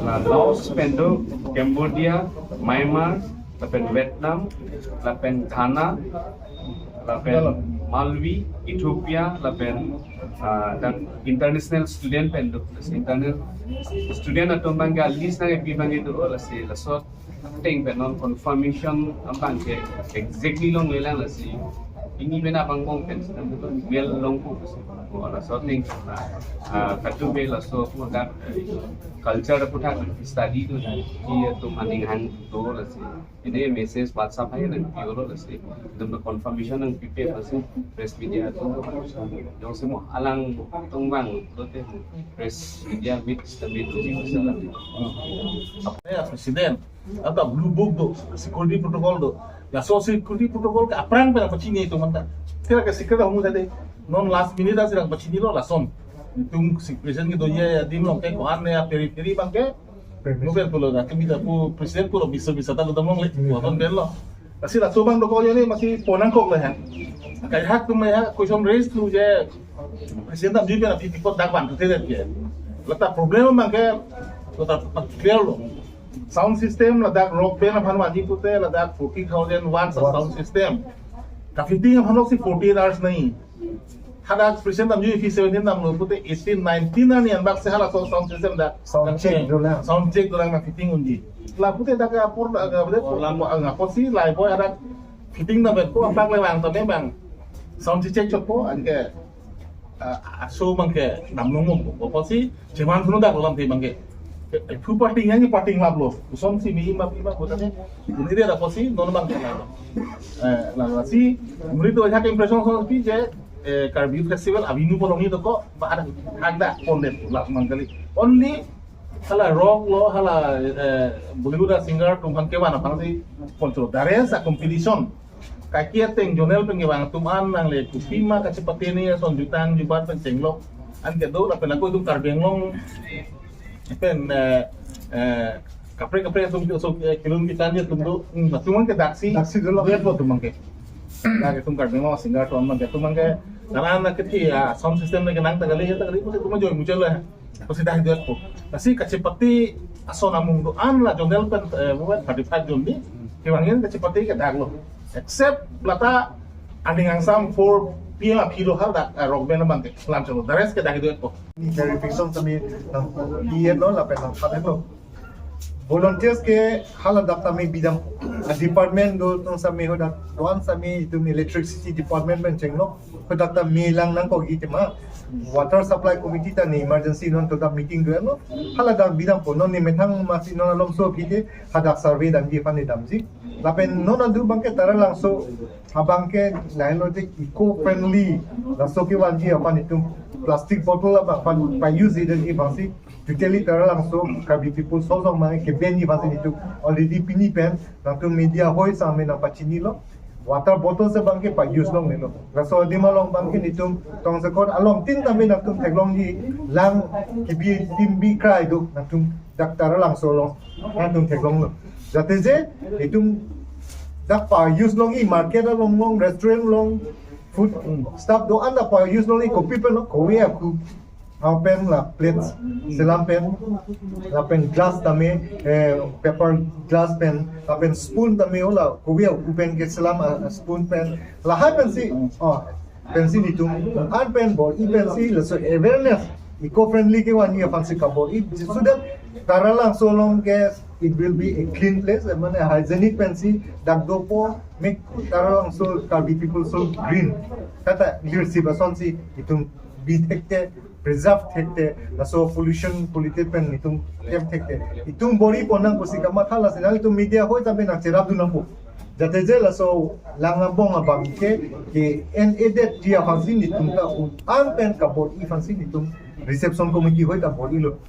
Laos pendo, Cambodia, Myanmar, lapen Vietnam, lapen Ghana, lapen Malawi, Ethiopia, lapen dan international student pendo, internal student atau bangga list na bangga itu lasi lasot ting penon confirmation ampang ke exactly long lelang lasi ini bena bangkong pen mel long ko wala sorting katu be lasot maga culture puta study tu dia tu maning hang tu lasi ini message whatsapp hai nang pure lasi dum confirmation nang pipe lasi press media tu yang semua alang tungbang lote press media with tu salah presiden atau blue book do security protocol do ya so security protocol ka aprang pera pachini itu manta kira ka secret homu tade non last minute as rang pachini lo lason tung presiden ke do ye dim lo ke ko anne ya peri bang ke nobel pulo da kami da pu presiden pulo bisa ta do mong le waton den lo kasi la sobang do ko ye ni masih ponang kok le han kai hak tu me ha question raise tu je presiden tam jibe na pipi ko dak ban tu te ke lata problem bang ke lata clear lo sound system ladak rock band aphan waji pute ladak 40,000 watts sound system ka fitting aphan si 48 hours nahi hadak present am ju fi 17 nam lo pute 18 19 ani an bak se hala sound system da sound check dolang na fitting undi la pute da ka pur da ga bade nga posi lai boy ada fitting na bet ko bak le wang to me bang sound check chot po an ke so bang ke nam nong mo posi jeman thunu da lam te bang ke fu parting yang parting lab lo uson si mi ma botane ini dia apa sih non bang la si muri to ha impression so pi je Karbi festival avinu polongi to ko ba ada hagda pondet la mangkali only hala rock lo hala bollywood singer tumhan ke bana pangsi kontrol dares a competition kakia teng jonel pengewang tuman nang le kupima kacepatene son jutang jubat pencenglok an ke do la penako itu karbenglong pen kapre tum so kilun kita nya tum do tuman ke daksi dulu lihat lo tuman ke na ke tum karbe mo singa to man ke tuman ke nana na keti sound system na kenang tagali pasti tuman joy muncul lah pasti dah dia po kasi kacepati aso namung do an la jonel pen buat 35 jombi kewangin kacepati ke daglo except lata anding angsam for pia pilo hal da rock band bang ke lancho the rest ke dah dia po ni verification kami dia no la pena kami to volunteers ke hala data me bidang department do tong sa me hoda don sa me itu electricity department men chengno hoda ta me lang nang ko gitima water supply committee ta ni emergency non to da meeting do no hala da bidang po non ni methang masi non alom so pite hada survey dan gi pani damji lapen non andu bangke tara lang so habangke lainote eco friendly laso ki wanji apan itu plastic bottle abang pan pa use it ni basi totally tara lang so kabi people so so ma ke ben ni basi itu already pini pen lato media hoi sa me na pachini lo water bottle se bangke pa use long ni lo laso di malong bangke nitum tong se kon alom tin tami na tum teglong ni lang kibi timbi cry do na tum dak tara lang so long na tum teglong lo jate je itum dak pa use long i market long restaurant long food stuff do anda pa use long i ko people no ko we aku pen la plates selam pen la pen glass tame paper glass pen la pen spoon tame ola ko we aku pen ke selam spoon pen la ha pen si pensi itu an pen bo i pensi la so awareness eco friendly ke wani ya fancy ka bo i so that taralang so long ke it will be a clean place mane hygienic pensi dak dopo make taralang so kalbi people so green kata leadership asonsi itum bi thekte preserve thekte so pollution polluted pen itum tem thekte itum bori ponang kusi kama thala sinal itum media hoi tabe na cherab dunang po jate je la so langabong abang ke en edet dia fansin itum ta an pen kabot i fansin itum reception committee hoi ta bori lo